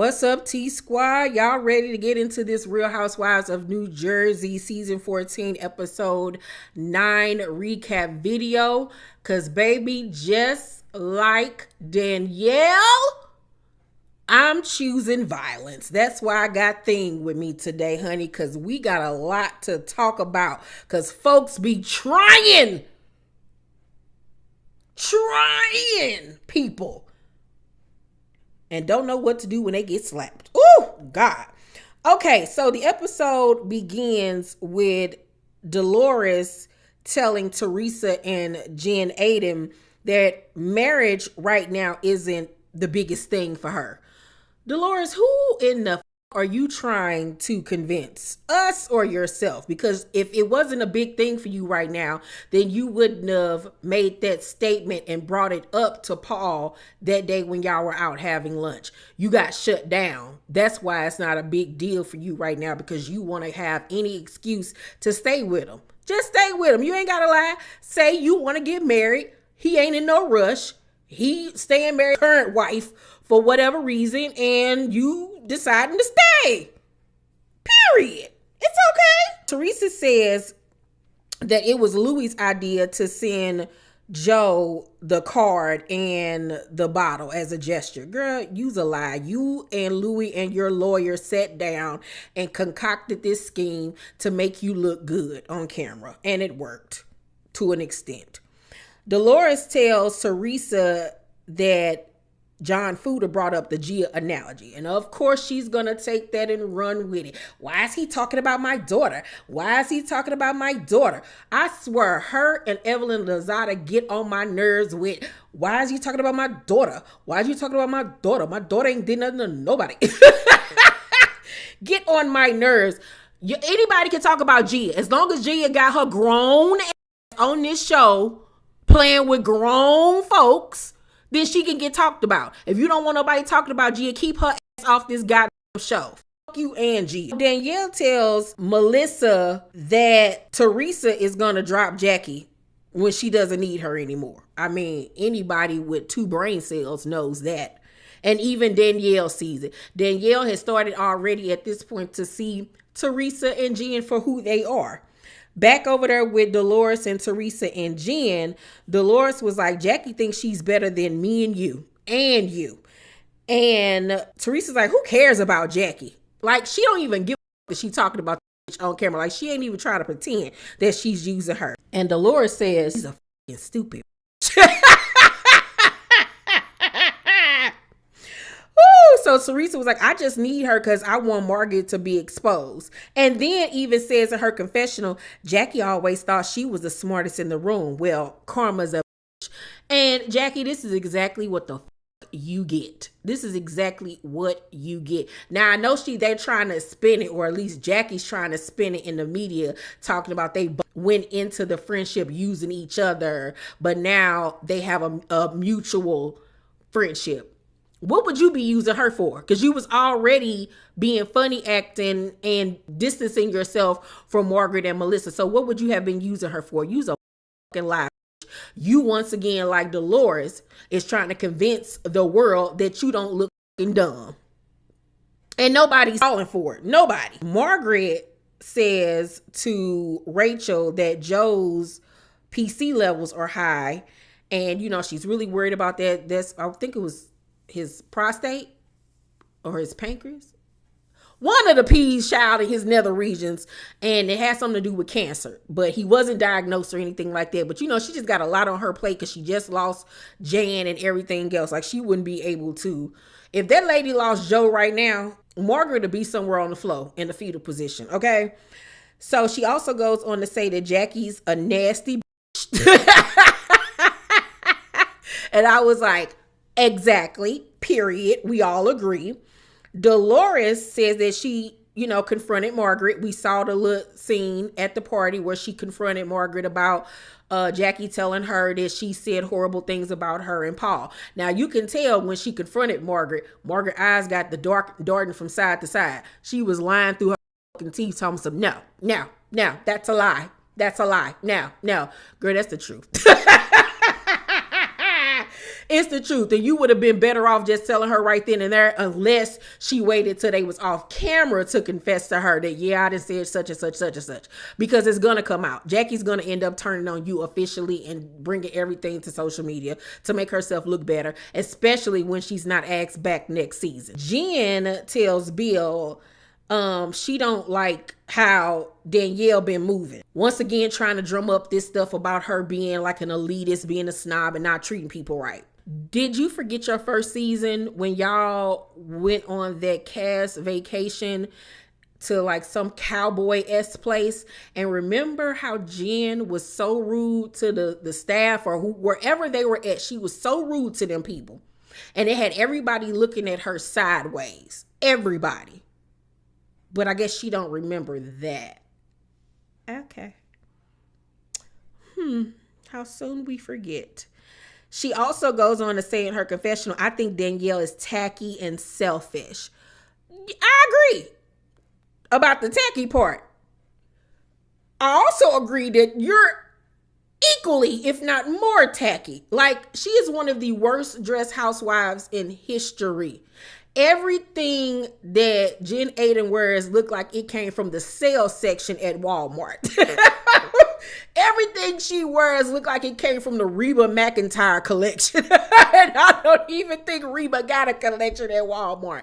What's up, T Squad? Y'all ready to get into this Real Housewives of New Jersey season 14 episode 9 recap video? Cause baby, just like Danielle, I'm choosing violence. That's why I got Thing with me today, honey, cause we got a lot to talk about. Cause folks be trying people and don't know what to do when they get slapped. Oh, God. Okay, so the episode begins with Dolores telling Teresa and Jen Aiden that marriage right now isn't the biggest thing for her. Dolores, who in the are you trying to convince, us or yourself? Because if it wasn't a big thing for you right now, then you wouldn't have made that statement and brought it up to Paul that day when y'all were out having lunch. You got shut down. That's why it's not a big deal for you right now, because you want to have any excuse to stay with him. Just stay with him. You ain't got to lie. Say you want to get married. He ain't in no rush. He staying married current wife for whatever reason, and you deciding to stay. Period. It's okay. Teresa says that it was Louis' idea to send Joe the card and the bottle as a gesture. Girl, you's a lie. You and Louis and your lawyer sat down and concocted this scheme to make you look good on camera, and it worked to an extent. Dolores tells Teresa that John Fuda brought up the Gia analogy. And of course, she's going to take that and run with it. Why is he talking about my daughter? Why is he talking about my daughter? I swear, her and Evelyn Lozada get on my nerves with, why is he talking about my daughter? Why is he talking about my daughter? My daughter ain't did nothing to nobody. Get on my nerves. Anybody can talk about Gia. As long as Gia got her grown ass on this show, playing with grown folks, then she can get talked about. If you don't want nobody talking about Gia, keep her ass off this goddamn show. Fuck you and Gia. Danielle tells Melissa that Teresa is gonna drop Jackie when she doesn't need her anymore. I mean, anybody with 2 brain cells knows that. And even Danielle sees it. Danielle has started already at this point to see Teresa and Jen for who they are. Back over there with Dolores and Teresa and Jen, Dolores was like, Jackie thinks she's better than me and you. And Teresa's like, who cares about Jackie? Like, she don't even give a that she talking about on camera. Like, she ain't even trying to pretend that she's using her. And Dolores says, she's a fucking stupid. So Teresa was like, I just need her because I want Margaret to be exposed. And then even says in her confessional, Jackie always thought she was the smartest in the room. Well, karma's a bitch. And Jackie, this is exactly what the you get. This is exactly what you get. Now, I know they're trying to spin it, or at least Jackie's trying to spin it in the media, talking about they went into the friendship using each other, but now they have a mutual friendship. What would you be using her for? Because you was already being funny acting and distancing yourself from Margaret and Melissa. So what would you have been using her for? Use a fucking lie. You, once again, like Dolores, is trying to convince the world that you don't look fucking dumb. And nobody's falling for it. Nobody. Margaret says to Rachel that Joe's PC levels are high. And, she's really worried about that. I think it was his prostate or his pancreas. One of the P's, child, in his nether regions, and it has something to do with cancer, but he wasn't diagnosed or anything like that. But she just got a lot on her plate because she just lost Jan and everything else. Like, she wouldn't be able to. If that lady lost Joe right now, Margaret would be somewhere on the floor in the fetal position. Okay. So she also goes on to say that Jackie's a nasty bitch. And I was like, exactly, period. We all agree. Dolores says that she, confronted Margaret. We saw the little scene at the party where she confronted Margaret about Jackie telling her that she said horrible things about her and Paul. Now, you can tell when she confronted Margaret eyes got the darting from side to side. She was lying through her fucking teeth, telling some, no, that's a lie. That's a lie. No, girl, that's the truth. It's the truth. And you would have been better off just telling her right then and there, unless she waited till they was off camera to confess to her that, yeah, I done said such and such, such and such. Because it's going to come out. Jackie's going to end up turning on you officially and bringing everything to social media to make herself look better, especially when she's not asked back next season. Jen tells Bill she don't like how Danielle been moving. Once again, trying to drum up this stuff about her being like an elitist, being a snob, and not treating people right. Did you forget your first season when y'all went on that cast vacation to like some cowboy-esque place? And remember how Jen was so rude to the staff or wherever they were at? She was so rude to them people. And it had everybody looking at her sideways. Everybody. But I guess she don't remember that. Okay. How soon we forget. She also goes on to say in her confessional, I think Danielle is tacky and selfish. I agree about the tacky part. I also agree that you're equally, if not more tacky. Like, she is one of the worst dressed housewives in history. Everything that Jen Aiden wears look like it came from the sales section at Walmart. Everything she wears look like it came from the Reba McEntire collection. And I don't even think Reba got a collection at Walmart.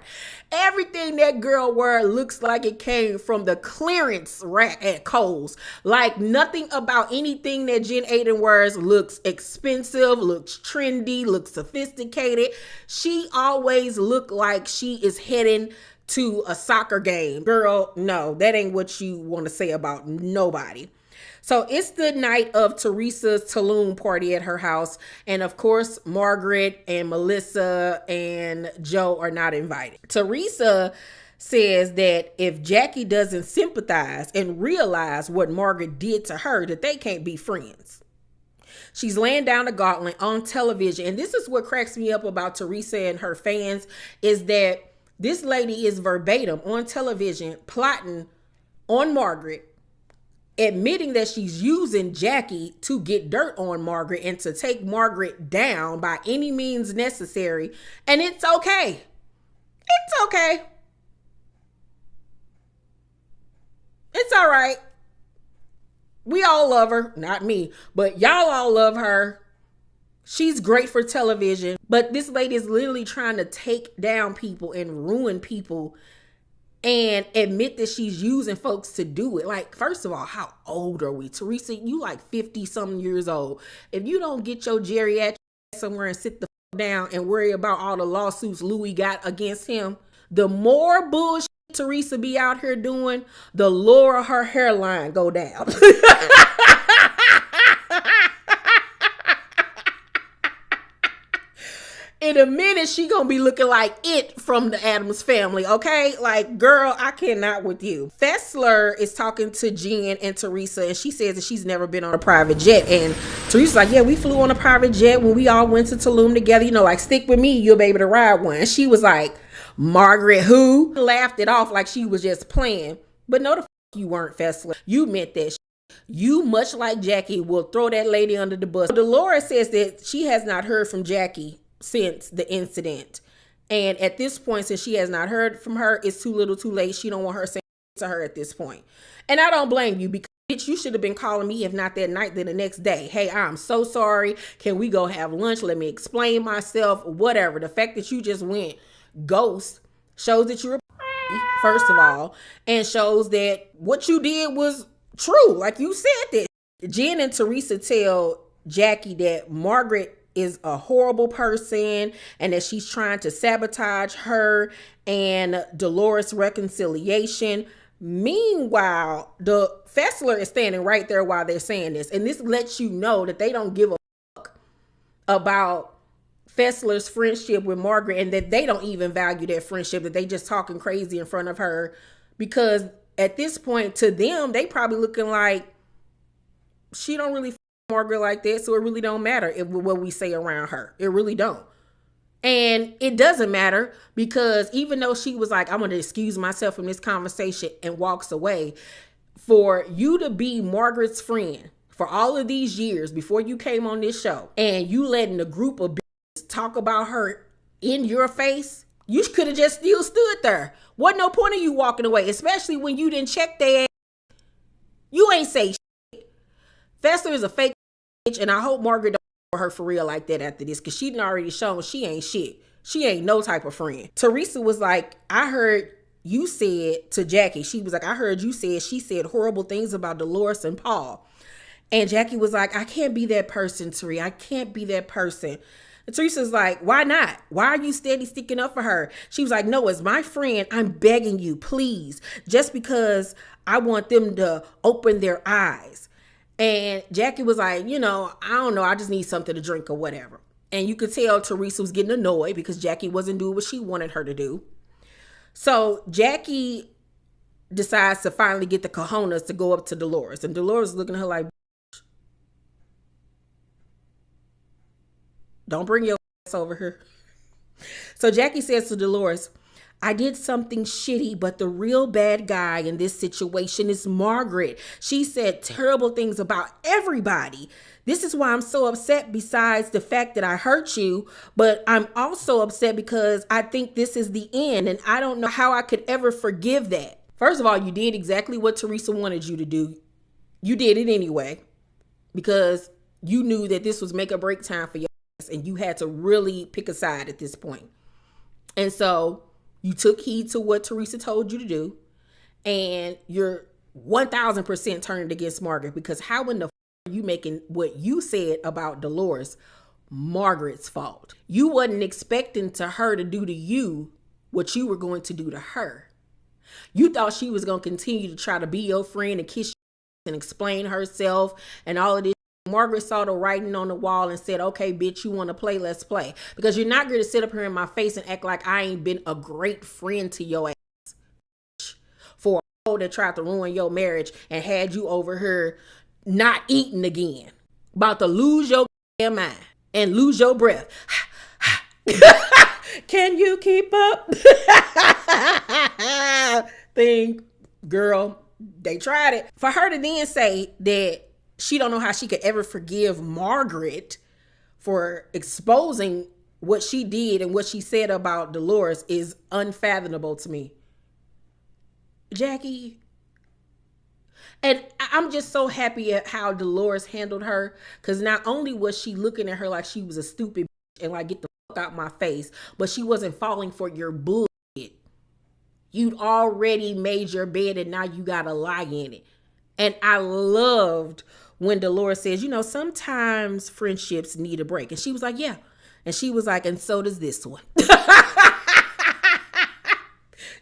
Everything that girl wears looks like it came from the clearance rack at Kohl's. Like, nothing about anything that Jen Aiden wears looks expensive, looks trendy, looks sophisticated. She always look like she is heading to a soccer game. Girl, no, that ain't what you want to say about nobody. So it's the night of Teresa's Tulum party at her house. And of course, Margaret and Melissa and Joe are not invited. Teresa says that if Jackie doesn't sympathize and realize what Margaret did to her, that they can't be friends. She's laying down the gauntlet on television. And this is what cracks me up about Teresa and her fans, is that this lady is verbatim on television plotting on Margaret, admitting that she's using Jackie to get dirt on Margaret and to take Margaret down by any means necessary. And it's okay. It's okay. It's all right. We all love her. Not me, but y'all all love her. She's great for television. But this lady is literally trying to take down people and ruin people and admit that she's using folks to do it. Like, first of all, how old are we? Teresa, you like 50-something years old. If you don't get your geriatric somewhere and sit the down and worry about all the lawsuits Louis got against him, the more bullshit Teresa be out here doing, the lower her hairline go down. In a minute, she gonna be looking like it from the Addams Family, okay? Like, girl, I cannot with you. Fessler is talking to Jen and Teresa, and she says that she's never been on a private jet. And Teresa's like, yeah, we flew on a private jet when we all went to Tulum together. You know, like, stick with me, you'll be able to ride one. And she was like, Margaret who? Laughed it off like she was just playing. But no, the f*** you weren't, Fessler. You meant that shit. You, much like Jackie, will throw that lady under the bus. Dolores says that she has not heard from Jackie since the incident. And at this point, since she has not heard from her, it's too little too late. She don't want her saying to her at this point. And I don't blame you, because bitch, you should have been calling me, if not that night, then the next day. Hey, I'm so sorry. Can we go have lunch? Let me explain myself, whatever. The fact that you just went ghost shows that you're a first of all, and shows that what you did was true. Like you said that. Jen and Teresa tell Jackie that Margaret is a horrible person and that she's trying to sabotage her and Dolores' reconciliation. Meanwhile, the Fessler is standing right there while they're saying this. And this lets you know that they don't give a fuck about Fessler's friendship with Margaret, and that they don't even value their friendship, that they just talking crazy in front of her. Because at this point, to them, they probably looking like she don't really Margaret like that, so it really don't matter what we say around her. It really don't. And it doesn't matter, because even though she was like, I'm going to excuse myself from this conversation and walks away, for you to be Margaret's friend for all of these years before you came on this show, and you letting a group of bitches talk about her in your face, you could have just still stood there. Wasn't no point of you walking away, especially when you didn't check their ass. You ain't say shit. Fester is a fake bitch, and I hope Margaret don't for her for real like that after this, because she done already shown she ain't shit. She ain't no type of friend. Teresa was like, I heard you said to Jackie, she was like, I heard you said she said horrible things about Dolores and Paul. And Jackie was like, I can't be that person, Teresa. I can't be that person. And Teresa's like, why not? Why are you steady sticking up for her? She was like, no, as my friend, I'm begging you, please. Just because I want them to open their eyes. And Jackie was like, I don't know. I just need something to drink or whatever. And you could tell Teresa was getting annoyed because Jackie wasn't doing what she wanted her to do. So Jackie decides to finally get the cojones to go up to Dolores. And Dolores is looking at her like, don't bring your ass over here. So Jackie says to Dolores, I did something shitty, but the real bad guy in this situation is Margaret. She said terrible things about everybody. This is why I'm so upset, besides the fact that I hurt you, but I'm also upset because I think this is the end, and I don't know how I could ever forgive that. First of all, you did exactly what Teresa wanted you to do. You did it anyway, because you knew that this was make or break time for your ass, and you had to really pick a side at this point. And so you took heed to what Teresa told you to do, and you're 1000% turning against Margaret, because how in the are you making what you said about Dolores Margaret's fault? You wasn't expecting to her to do to you what you were going to do to her. You thought she was going to continue to try to be your friend and kiss you and explain herself and all of this. Margaret saw the writing on the wall and said, okay, bitch, you want to play? Let's play. Because you're not going to sit up here in my face and act like I ain't been a great friend to your ass for a hoe that tried to ruin your marriage and had you over here not eating again. About to lose your damn mind and lose your breath. Can you keep up? Thing, girl, they tried it. For her to then say that she don't know how she could ever forgive Margaret for exposing what she did and what she said about Dolores is unfathomable to me. Jackie. And I'm just so happy at how Dolores handled her, because not only was she looking at her like she was a stupid bitch and like, get the fuck out my face, but she wasn't falling for your bullshit. You'd already made your bed and now you gotta lie in it. And I loved when Dolores says, sometimes friendships need a break. And she was like, yeah. And she was like, and so does this one.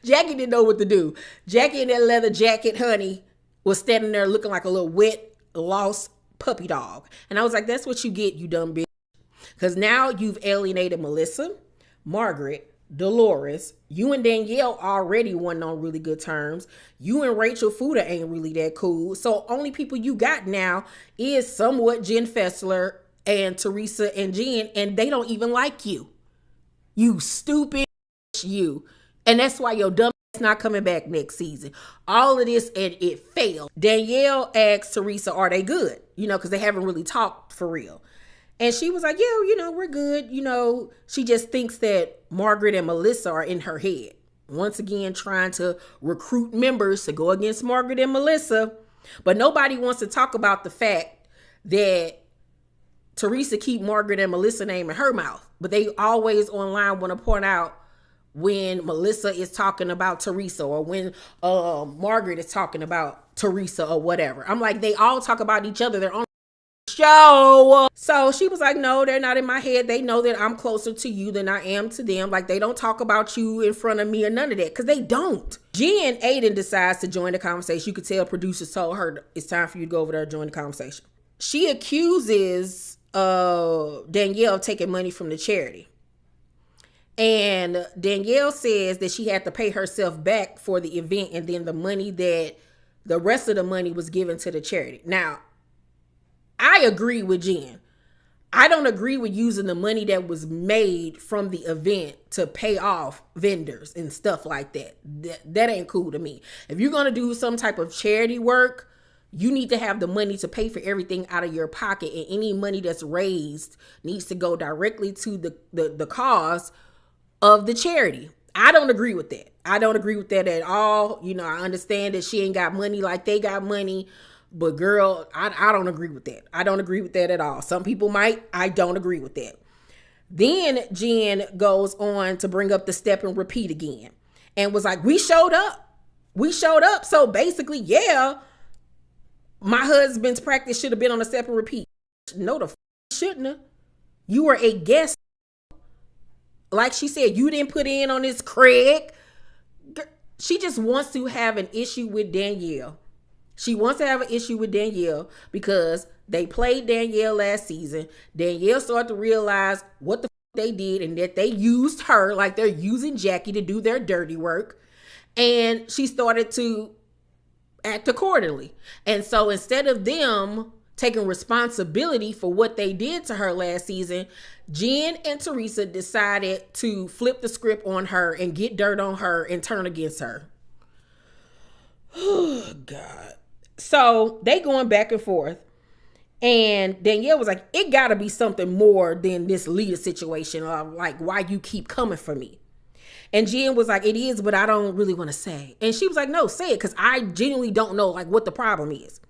Jackie didn't know what to do. Jackie in that leather jacket, honey, was standing there looking like a little wet, lost puppy dog. And I was like, that's what you get, you dumb bitch. Because now you've alienated Melissa, Margaret, Dolores. You and Danielle already wasn't on really good terms. You and Rachel Fuda ain't really that cool. So only people you got now is somewhat Jen Fessler and Teresa and Jen, and they don't even like you. You stupid you. And that's why your dumb ass not coming back next season. All of this, and it failed. Danielle asked Teresa, are they good? Because they haven't really talked for real. And she was like, yeah, we're good. She just thinks that Margaret and Melissa are in her head. Once again, trying to recruit members to go against Margaret and Melissa. But nobody wants to talk about the fact that Teresa keep Margaret and Melissa name in her mouth. But they always online want to point out when Melissa is talking about Teresa, or when Margaret is talking about Teresa or whatever. I'm like, they all talk about each other. They're on show. So she was like, no, they're not in my head. They know that I'm closer to you than I am to them. Like, they don't talk about you in front of me or none of that, because they don't. Jen Aiden decides to join the conversation. You could tell producers told her it's time for you to go over there and join the conversation. She accuses Danielle of taking money from the charity. And Danielle says that she had to pay herself back for the event, and then the rest of the money was given to the charity. Now, I agree with Jen. I don't agree with using the money that was made from the event to pay off vendors and stuff like that. That ain't cool to me. If you're going to do some type of charity work, You need to have the money to pay for everything out of your pocket, and any money that's raised needs to go directly to the cause of the charity. I don't agree with that. I don't agree with that at all. You know, I understand that she ain't got money like they got money, but girl, I don't agree with that. I don't agree with that at all. Some people might. I don't agree with that. Then Jen goes on to bring up the step and repeat again and was like, we showed up. We showed up. So basically, yeah, my husband's practice should have been on a step and repeat. No, the shouldn't have. You were a guest. Like she said, you didn't put in on this Craig. She just wants to have an issue with Danielle. She wants to have an issue with Danielle because they played Danielle last season. Danielle started to realize what the they did and that they used her like they're using Jackie to do their dirty work. And she started to act accordingly. And so instead of them taking responsibility for what they did to her last season, Jen and Teresa decided to flip the script on her and get dirt on her and turn against her. Oh, God. So they going back and forth. And Danielle was like, it got to be something more than this leader situation. Like, why you keep coming for me? And Jen was like, it is, but I don't really want to say. And she was like, no, say it, because I genuinely don't know like what the problem is.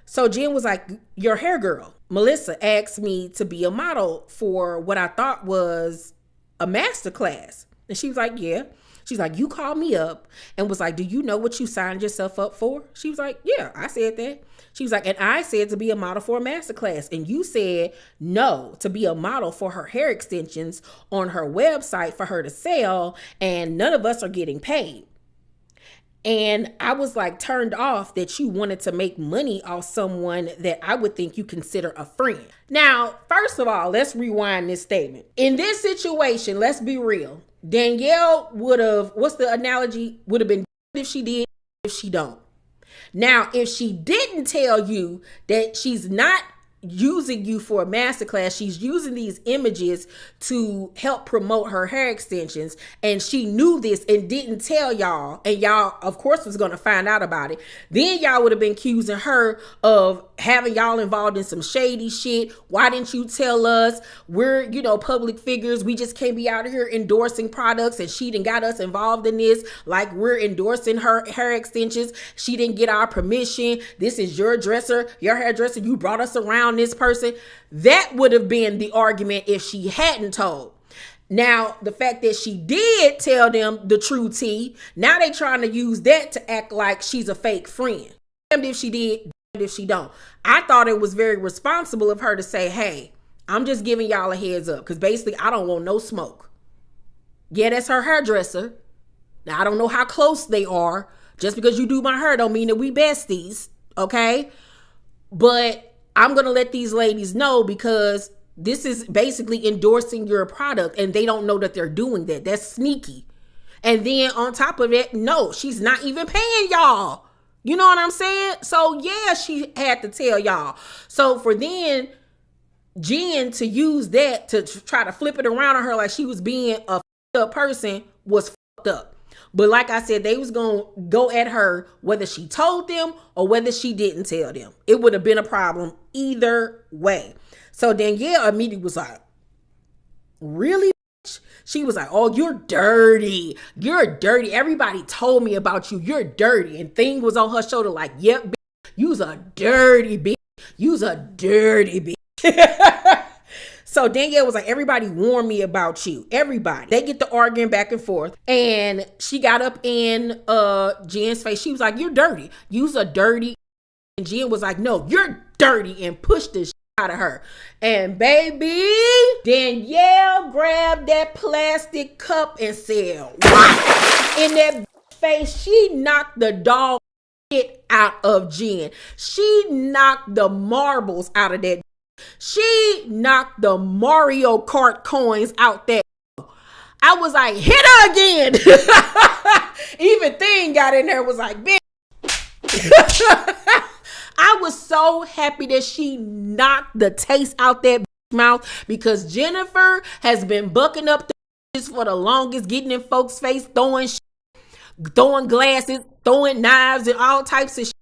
So Jen was like, your hair girl, Melissa, asked me to be a model for what I thought was a master class. And she was like, yeah. She's like, you called me up and was like, do you know what you signed yourself up for? She was like, yeah, I said that. She was like, and I said to be a model for a master class. And you said no, to be a model for her hair extensions on her website for her to sell. And none of us are getting paid. And I was like turned off that you wanted to make money off someone that I would think you consider a friend. Now, first of all, let's rewind this statement. In this situation, let's be real. Danielle would have, what's the analogy? Would have been if she did, if she don't. Now, if she didn't tell you that she's not using you for a masterclass, she's using these images to help promote her hair extensions, and she knew this and didn't tell y'all, and y'all of course was going to find out about it, then y'all would have been accusing her of having y'all involved in some shady shit. Why didn't you tell us? We're, you know, public figures, we just can't be out here endorsing products, and she done got us involved in this like we're endorsing her hair extensions. She didn't get our permission. This is your dresser, your hairdresser, you brought us around this person. That would have been the argument if she hadn't told. Now, the fact that she did tell them the true tea, now they trying to use that to act like she's a fake friend. Damned if she did, damned if she don't. I thought it was very responsible of her to say, hey, I'm just giving y'all a heads up, because basically I don't want no smoke. Yeah, that's her hairdresser. Now, I don't know how close they are. Just because you do my hair don't mean that we besties, okay? But I'm going to let these ladies know, because this is basically endorsing your product and they don't know that they're doing that. That's sneaky. And then on top of it, no, she's not even paying y'all. You know what I'm saying? So yeah, she had to tell y'all. So for then Jen to use that to try to flip it around on her like she was being a up person was fucked up. But like I said, they was going to go at her whether she told them or whether she didn't tell them. It would have been a problem either way. So Danielle immediately was like, really? She was like, oh, you're dirty. You're dirty. Everybody told me about you. You're dirty. And Thing was on her shoulder like, yep, bitch, you's a dirty bitch. You's a dirty bitch. So Danielle was like, everybody warned me about you. Everybody. They get the arguing back and forth. And she got up in Jen's face. She was like, you're dirty. You's a dirty. And Jen was like, no, you're dirty, and pushed this out of her. And baby, Danielle grabbed that plastic cup and said, what? In that face, she knocked the dog shit out of Jen. She knocked the marbles out of that. She knocked the Mario Kart coins out there. I was like, hit her again. Even Thing got in there, was like, bitch. I was so happy that she knocked the taste out that mouth, because Jennifer has been bucking up the for the longest, getting in folks' face, throwing glasses, throwing knives and all types of shit.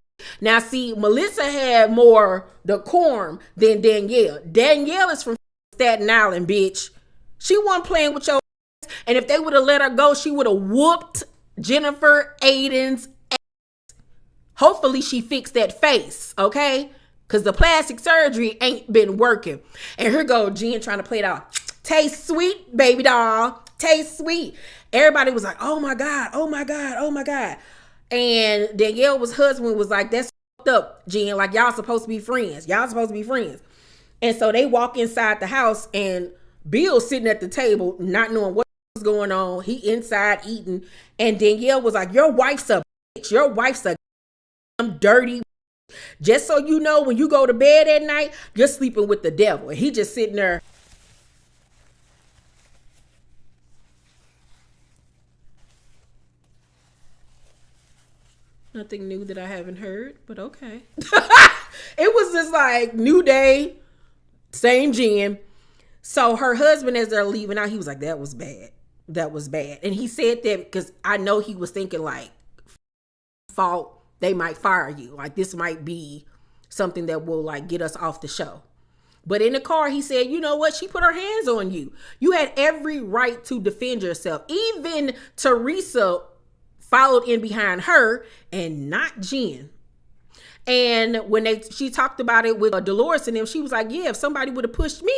Now, see, Melissa had more decorum than Danielle. Danielle is from Staten Island, bitch. She wasn't playing with your ass. And if they would have let her go, she would have whooped Jennifer Aydin's ass. Hopefully she fixed that face, okay? Because the plastic surgery ain't been working. And here go Jen trying to play it out. Taste sweet, baby doll. Taste sweet. Everybody was like, oh my God, oh my God, oh my God. And Danielle's husband was like, that's fucked up, Jen. Like, y'all supposed to be friends. Y'all supposed to be friends. And so they walk inside the house and Bill's sitting at the table, not knowing what was going on. He inside eating. And Danielle was like, your wife's a bitch. Your wife's a dirty. Just so you know, when you go to bed at night, you're sleeping with the devil. And he just sitting there. Nothing new that I haven't heard, but okay. It was just like new day, same Jen. So her husband, as they're leaving out, he was like, that was bad. That was bad. And he said that because I know he was thinking like, fault, they might fire you. Like, this might be something that will like get us off the show. But in the car, he said, you know what? She put her hands on you. You had every right to defend yourself. Even Teresa followed in behind her and not Jen. And when she talked about it with Dolores and them, she was like, yeah, if somebody would have pushed me,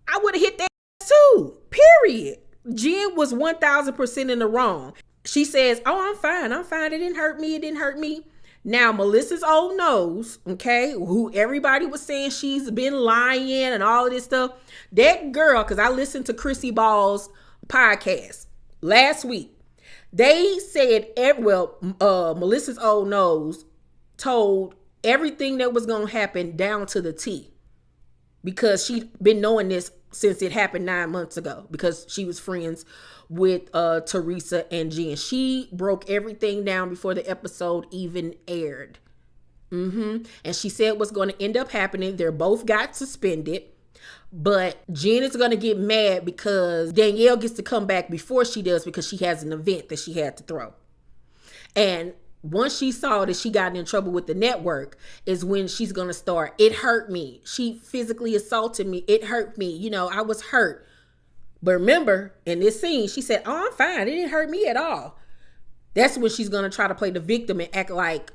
I would have hit that too, period. Jen was 1,000% in the wrong. She says, oh, I'm fine. I'm fine. It didn't hurt me. It didn't hurt me. Now, Melissa's old nose, okay, who everybody was saying she's been lying and all of this stuff. That girl, because I listened to Chrissy Ball's podcast last week. They said, Melissa's old nose told everything that was going to happen down to the T. Because she'd been knowing this since it happened 9 months ago. Because she was friends with Teresa and Jen. She broke everything down before the episode even aired. And she said what's going to end up happening. They're both got suspended. But Jen is going to get mad because Danielle gets to come back before she does because she has an event that she had to throw. And once she saw that she got in trouble with the network is when she's going to start. It hurt me. She physically assaulted me. It hurt me. You know, I was hurt. But remember, in this scene, she said, oh, I'm fine. It didn't hurt me at all. That's when she's going to try to play the victim and act like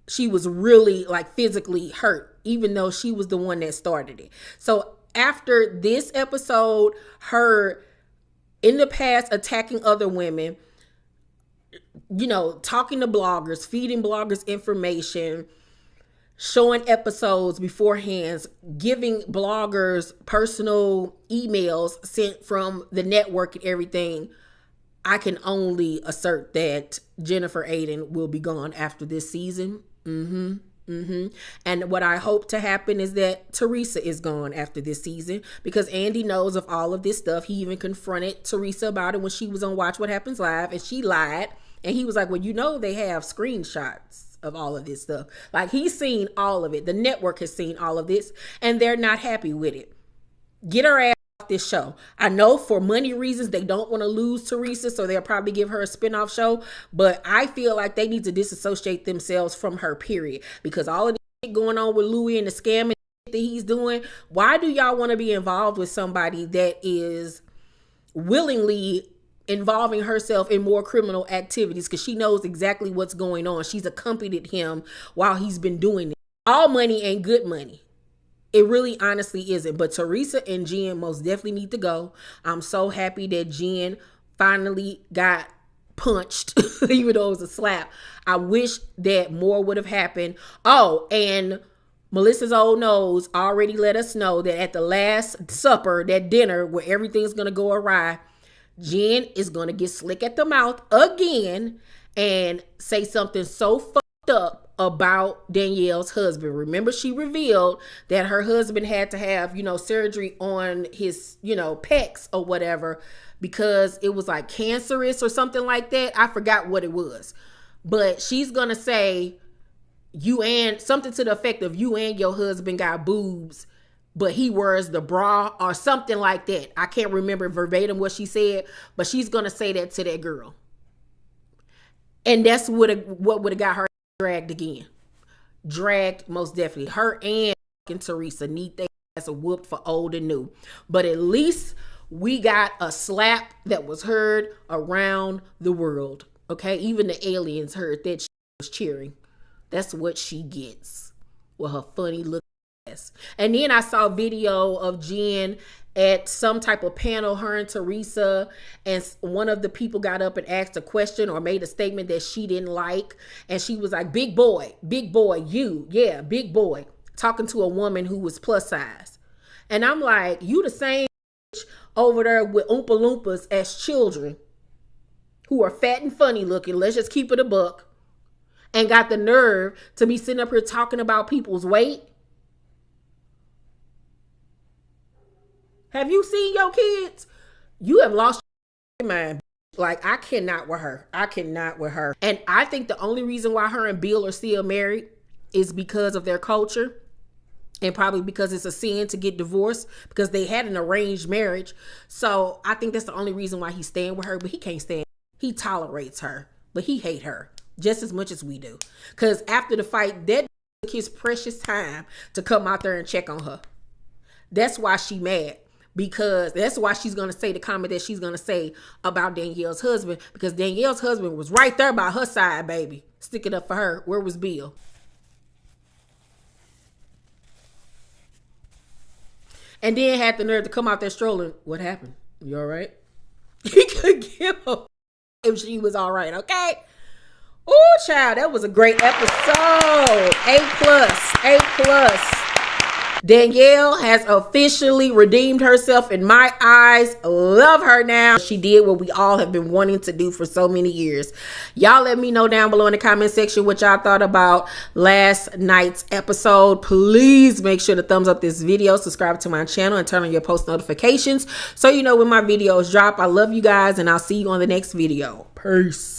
she was really like physically hurt, even though she was the one that started it. So after this episode, her in the past attacking other women, you know, talking to bloggers, feeding bloggers information, showing episodes beforehand, giving bloggers personal emails sent from the network and everything, I can only assert that Jennifer Aydin will be gone after this season. And what I hope to happen is that Teresa is gone after this season because Andy knows of all of this stuff. He even confronted Teresa about it when she was on Watch What Happens Live and she lied. And he was like, well, you know, they have screenshots of all of this stuff. Like, he's seen all of it. The network has seen all of this and they're not happy with it. Get her ass off this show. I know for money reasons they don't want to lose Teresa, so they'll probably give her a spinoff show, but I feel like they need to disassociate themselves from her, period, because all of this shit going on with Louis and the scamming that he's doing, why do y'all want to be involved with somebody that is willingly involving herself in more criminal activities because she knows exactly what's going on? She's accompanied him while he's been doing it. All money ain't good money. It really honestly isn't. But Teresa and Jen most definitely need to go. I'm so happy that Jen finally got punched, even though it was a slap. I wish that more would have happened. Oh, and Melissa's old nose already let us know that at the last supper, that dinner where everything's going to go awry, Jen is going to get slick at the mouth again and say something so fucked up about Danielle's husband. Remember, she revealed that her husband had to have, you know, surgery on his, you know, pecs or whatever because it was like cancerous or something like that. I forgot what it was. But she's going to say you and something to the effect of you and your husband got boobs, but he wears the bra or something like that. I can't remember verbatim what she said, but she's going to say that to that girl. And that's what would have got her dragged again. Dragged, most definitely. Her and Teresa need their ass whooped for old and new. But at least we got a slap that was heard around the world. Okay? Even the aliens heard that she was cheering. That's what she gets with her funny look ass. And then I saw a video of Jen at some type of panel, her and Teresa, and one of the people got up and asked a question or made a statement that she didn't like, and she was like, big boy, you, yeah, big boy, talking to a woman who was plus size. And I'm like, you the same over there with Oompa Loompas as children who are fat and funny looking, let's just keep it a buck, and got the nerve to be sitting up here talking about people's weight. Have you seen your kids? You have lost your mind. Like, I cannot with her. I cannot with her. And I think the only reason why her and Bill are still married is because of their culture. And probably because it's a sin to get divorced, because they had an arranged marriage. So I think that's the only reason why he's staying with her. But he can't stand. He tolerates her, but he hates her just as much as we do. Because after the fight, that took his precious time to come out there and check on her. That's why she mad. Because that's why she's going to say the comment that she's going to say about Danielle's husband. Because Danielle's husband was right there by her side, baby. Stick it up for her. Where was Bill? And then had the nerve to come out there strolling. What happened? You all right? He could give a if she was all right, okay? Oh, child, that was a great episode. A+, A+. Danielle has officially redeemed herself in my eyes. Love her now. She did what we all have been wanting to do for so many years. Y'all let me know down below in the comment section what y'all thought about last night's episode. Please make sure to thumbs up this video, subscribe to my channel, and turn on your post notifications so you know when my videos drop. I love you guys, and I'll see you on the next video. Peace.